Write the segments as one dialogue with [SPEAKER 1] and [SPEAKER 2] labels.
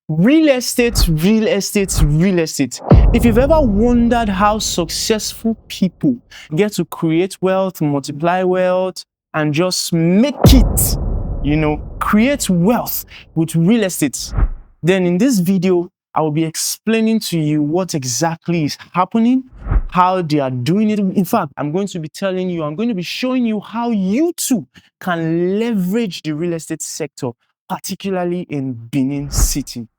[SPEAKER 1] Real estate, real estate, real estate. If you've ever wondered how successful people get to create wealth, multiply wealth, and just make it, create wealth with real estate, then in this video, I will be explaining to you what exactly is happening, how they are doing it. In fact, I'm going to be showing you how you too can leverage the real estate sector, particularly in Benin City.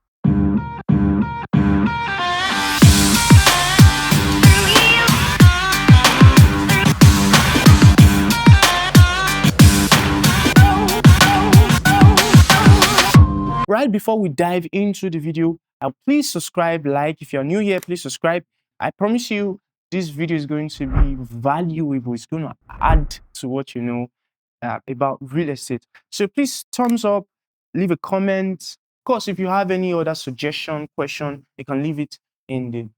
[SPEAKER 1] Right before we dive into the video, please subscribe, like. If you're new here, please subscribe. I promise you this video is going to be valuable. It's going to add to what you know about real estate. So please thumbs up, leave a comment. Of course, if you have any other suggestion, question, you can leave it in the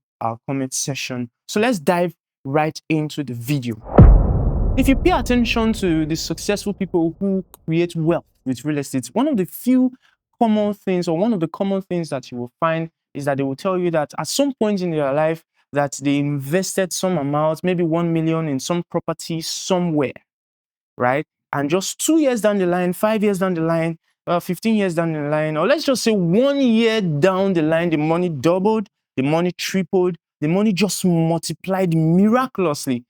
[SPEAKER 1] comment section. So let's dive right into the video. If you pay attention to the successful people who create wealth with real estate, one of the common things that you will find is that they will tell you that at some point in their life that they invested some amount, maybe 1 million in some property somewhere, right? And just 2 years down the line, 5 years down the line, 15 years down the line, or let's just say 1 year down the line, the money doubled, the money tripled, the money just multiplied miraculously.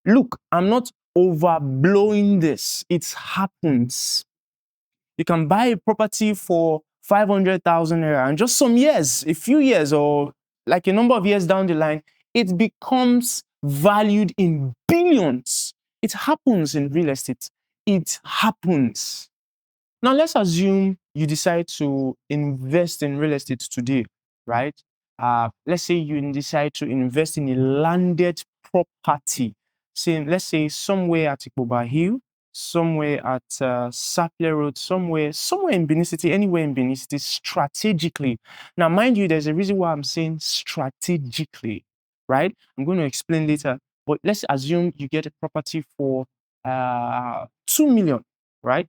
[SPEAKER 1] Look, I'm not overblowing this. It happens. You can buy a property for 500,000 naira, and just a few years, or like a number of years down the line, it becomes valued in billions. It happens in real estate. It happens. Now, let's assume you decide to invest in real estate today, right? Let's say you decide to invest in a landed property. Let's say somewhere at Ikoba Hill, somewhere at Sapler Road, somewhere in Benin City, anywhere in Benin City, strategically. Now, mind you, there's a reason why I'm saying strategically, right? I'm going to explain later. But let's assume you get a property for 2 million, right?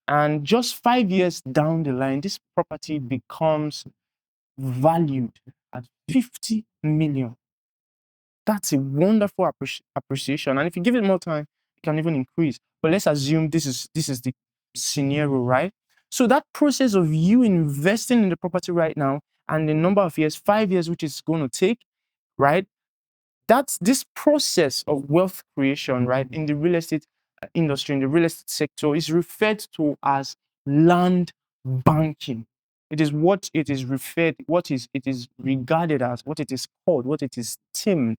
[SPEAKER 1] And just 5 years down the line, this property becomes valued at 50 million. That's a wonderful appreciation. And if you give it more time, it can even increase. But let's assume this is the scenario, right? So that process of you investing in the property right now and the number of years, 5 years, which is going to take, right? That's this process of wealth creation, right, in the real estate industry, in the real estate sector, is referred to as land banking. It is what it is regarded as, what it is called, what it is termed.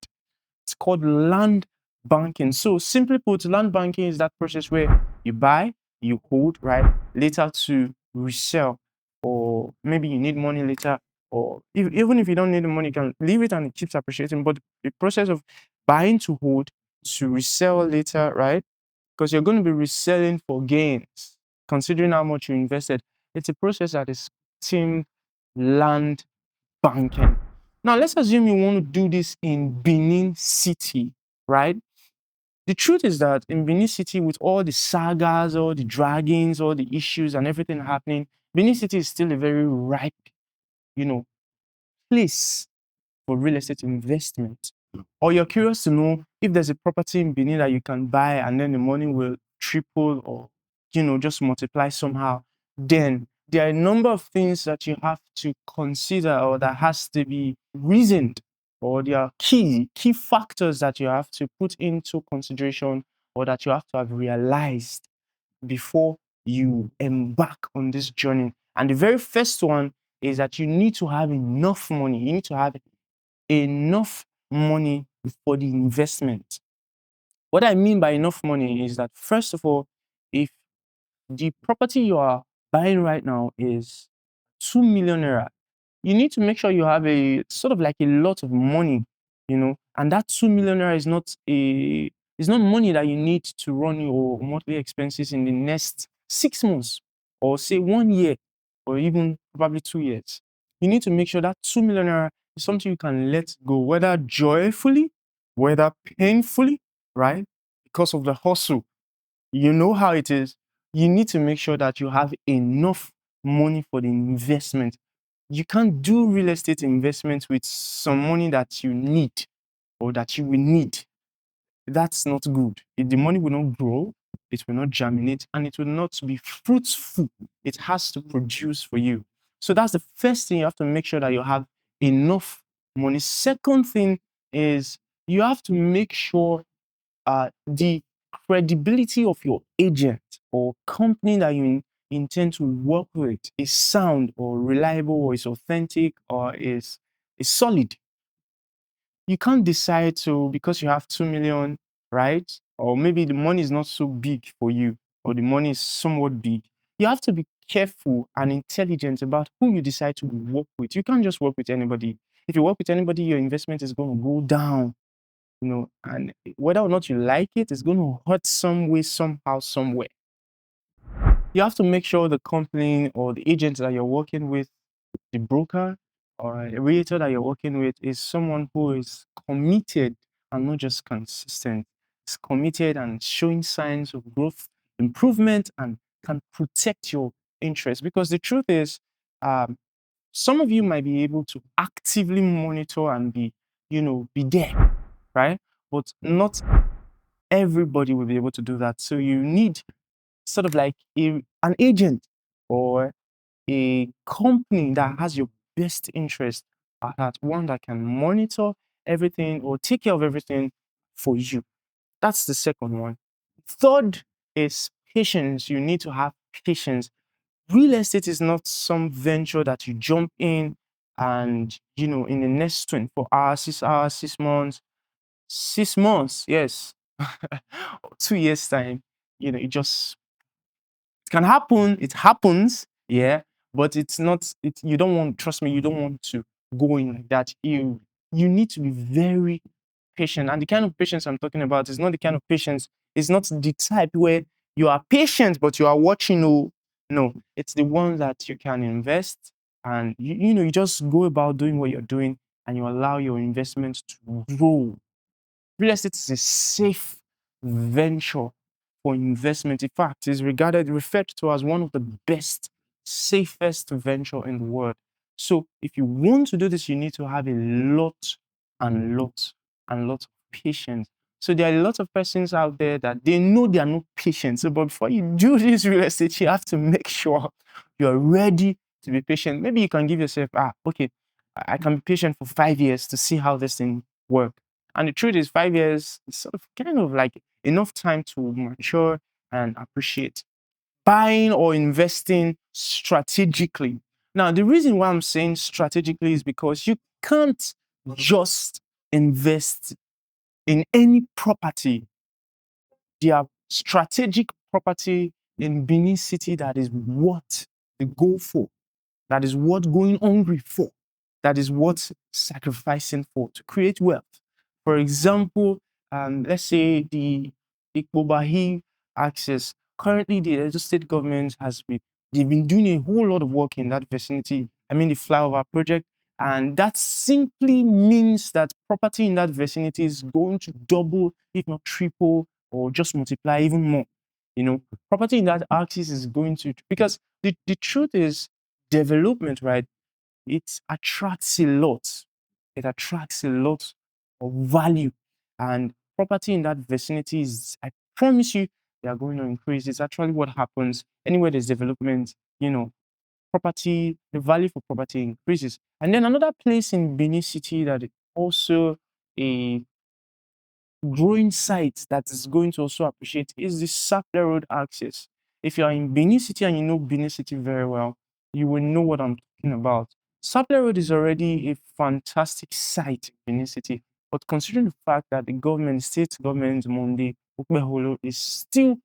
[SPEAKER 1] It's called land banking. So simply put, land banking is that process where you buy, you hold, right, later to resell, or maybe you need money later, or even if you don't need the money, you can leave it and it keeps appreciating. But the process of buying to hold to resell later, right? Because you're going to be reselling for gains, considering how much you invested. It's a process that is termed land banking. Now, let's assume you want to do this in Benin City, right? The truth is that in Benin City, with all the sagas, all the dragons, all the issues and everything happening, Benin City is still a very ripe, place for real estate investment. Or you're curious to know if there's a property in Benin that you can buy and then the money will triple or, just multiply somehow, then there are a number of things that you have to consider, or that has to be reasoned, or there are key factors that you have to put into consideration, or that you have to have realized before you embark on this journey. And the very first one is that you need to have enough money. You need to have enough money for the investment. What I mean by enough money is that, first of all, if the property you are buying right now is 2 million naira, you need to make sure you have a sort of like a lot of money, and that 2 million naira is not money that you need to run your monthly expenses in the next 6 months, or say 1 year, or even probably 2 years. You need to make sure that 2 million naira is something you can let go, whether joyfully, whether painfully, right? Because of the hustle. You know how it is. You need to make sure that you have enough money for the investment. You can't do real estate investment with some money that you need or that you will need. That's not good. The money will not grow, it will not germinate, and it will not be fruitful. It has to produce for you. So that's the first thing. You have to make sure that you have enough money. Second thing is you have to make sure the credibility of your agent or company that you intend to work with is sound or reliable or is authentic or is solid. You can't decide to, because you have 2 million, right? Or maybe the money is not so big for you, or the money is somewhat big. You have to be careful and intelligent about who you decide to work with. You can't just work with anybody. If you work with anybody, your investment is going to go down, and whether or not you like it, it's going to hurt some way, somehow, somewhere. You have to make sure the company or the agent that you're working with, the broker or a realtor that you're working with, is someone who is committed and not just consistent. It's committed and showing signs of growth, improvement, and can protect your interest. Because the truth is, some of you might be able to actively monitor and be there, right? But not everybody will be able to do that. So you need sort of like an agent or a company that has your best interest at heart, one that can monitor everything or take care of everything for you. That's the second one. Third is patience. You need to have patience. Real estate is not some venture that you jump in and, in the next 24 hours, 6 hours, 6 months, 6 months, yes, 2 years' time, it just can happen. It happens, yeah, but it's not. You don't want. Trust me, you don't want to go in like that. You need to be very patient, and the kind of patience I'm talking about is not the kind of patience. It's not the type where you are patient but you are watching. Oh, no, it's the one that you can invest, and you just go about doing what you're doing, and you allow your investment to grow. Real estate is a safe venture for investment. In fact, is referred to as one of the best, safest venture in the world. So if you want to do this, you need to have a lot and lot and lot of patience. So there are a lot of persons out there that they know they are not patient. So, but before you do this real estate, you have to make sure you're ready to be patient. Maybe you can give yourself, okay, I can be patient for 5 years to see how this thing works. And the truth is, 5 years is sort of kind of like enough time to mature and appreciate buying or investing strategically. Now, the reason why I'm saying strategically is because you can't just invest in any property. There are strategic property in Benin City that is what they go for, that is what going hungry for, that is what sacrificing for to create wealth. For example, let's say the Ikpobahi access. Currently, the Edo State government they've been doing a whole lot of work in that vicinity. I mean, the flyover project, and that simply means that property in that vicinity is going to double, if not triple, or just multiply even more. Property in that axis is going to, because the truth is, development, right? It attracts a lot. It attracts a lot of value. And property in that vicinity is, I promise you, they are going to increase. It's actually what happens anywhere there's development, property, the value for property increases. And then another place in Benin City that is also a growing site that is going to also appreciate is the Sapler Road access. If you are in Benin City and you know Benin City very well, you will know what I'm talking about. Sapler Road is already a fantastic site in Benin City, but considering the fact that the government, state government, Monday, Ukmeholo, is still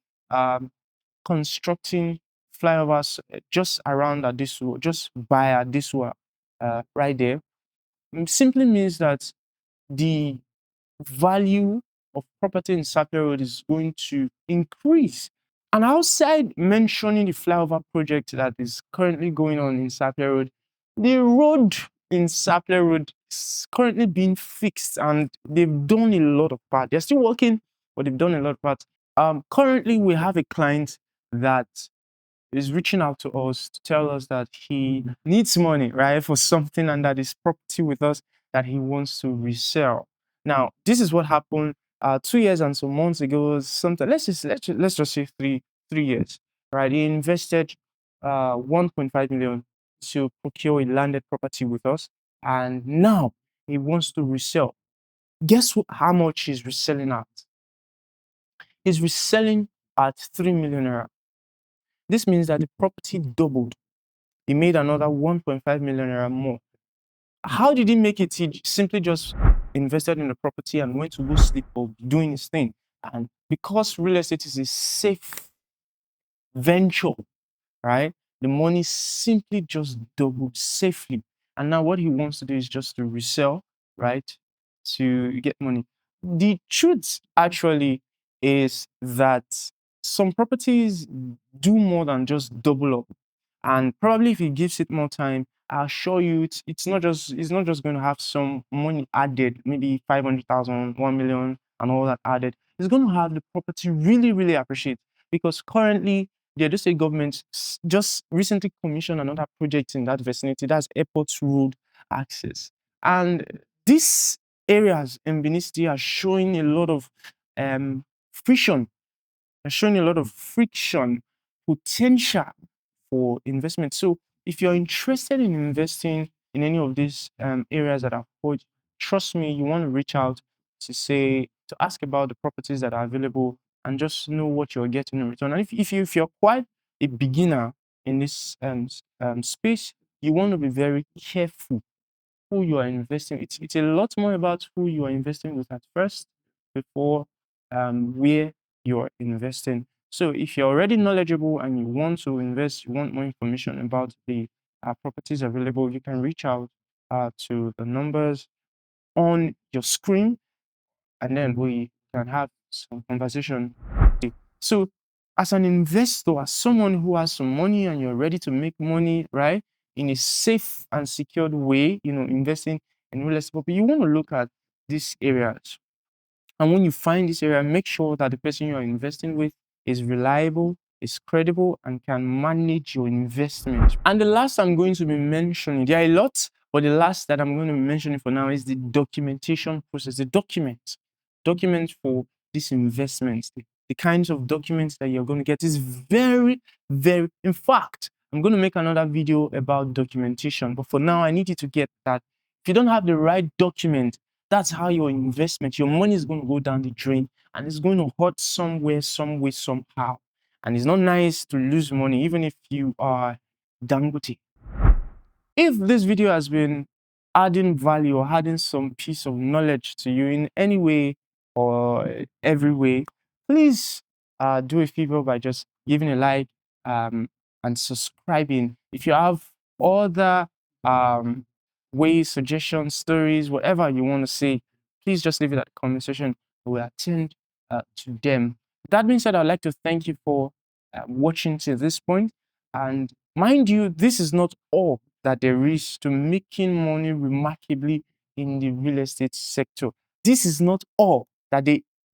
[SPEAKER 1] constructing flyovers just around Adisua, just by Adisua, right there, simply means that the value of property in Sapler Road is going to increase. And outside mentioning the flyover project that is currently going on in Sapler Road, the road in Sapler Road is currently being fixed, and they've done a lot of parts. They're still working, but they've done a lot of parts. Currently, we have a client that is reaching out to us to tell us that he needs money, right, for something, and that his property with us that he wants to resell. Now, this is what happened 2 years and some months ago. Something, let's just say three years, right? He invested 1.5 million to procure a landed property with us, and now he wants to resell. Guess how much he's reselling at? He's reselling at 3 million naira. This means that the property doubled. He made another 1.5 million naira more. How did he make it? He simply just invested in the property and went to go sleep or doing his thing. And because real estate is a safe venture, right? The money simply just doubled safely. And now what he wants to do is just to resell, right? To get money. The truth actually is that some properties do more than just double up. And probably if he gives it more time, I'll show you it's not just going to have some money added, maybe 500,000, 1 million, and all that added. It's going to have the property really, really appreciate, because currently the Edo State government just recently commissioned another project in that vicinity. That's Airport Road access. And these areas in Benin City are showing a lot of friction, are showing a lot of friction potential for investment. So if you're interested in investing in any of these areas that I've put, trust me, you want to reach out to ask about the properties that are available and just know what you're getting in return. And if you're quite a beginner in this space, you want to be very careful who you are investing. It's a lot more about who you are investing with at first before where you're investing. So if you're already knowledgeable and you want to invest, you want more information about the properties available, you can reach out to the numbers on your screen, and then we can have some conversation. So as an investor, as someone who has some money and you're ready to make money, right, in a safe and secured way, investing in real estate, you want to look at these areas. And when you find this area, make sure that the person you're investing with is reliable, is credible, and can manage your investment. And the last I'm going to be mentioning, there are a lot, but the last that I'm going to be mentioning for now is the documentation process. The documents for these investments, the kinds of documents that you're going to get is very, very, in fact, I'm going to make another video about documentation, but for now, I need you to get that. If you don't have the right document, that's how your investment, your money is going to go down the drain, and it's going to hurt somewhere, some way, somehow. And it's not nice to lose money, even if you are Dangote. If this video has been adding value or adding some piece of knowledge to you in any way or every way, please do a favor by just giving a like and subscribing. If you have other ways, suggestions, stories, whatever you want to say, please just leave it at the comment section. We'll attend to them. That being said, I'd like to thank you for watching to this point. And mind you, this is not all that there is to making money remarkably in the real estate sector. This is not all that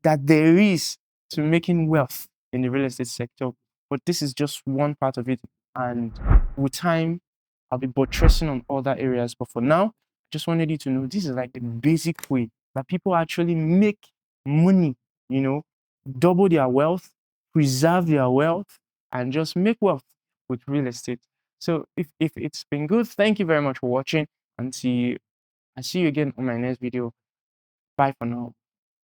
[SPEAKER 1] there is to making wealth in the real estate sector, but this is just one part of it. And with time, I'll be buttressing on other areas. But for now, I just wanted you to know this is like the basic way that people actually make money, double their wealth, preserve their wealth, and just make wealth with real estate. So if it's been good, thank you very much for watching, and I see you again on my next video. Bye for now.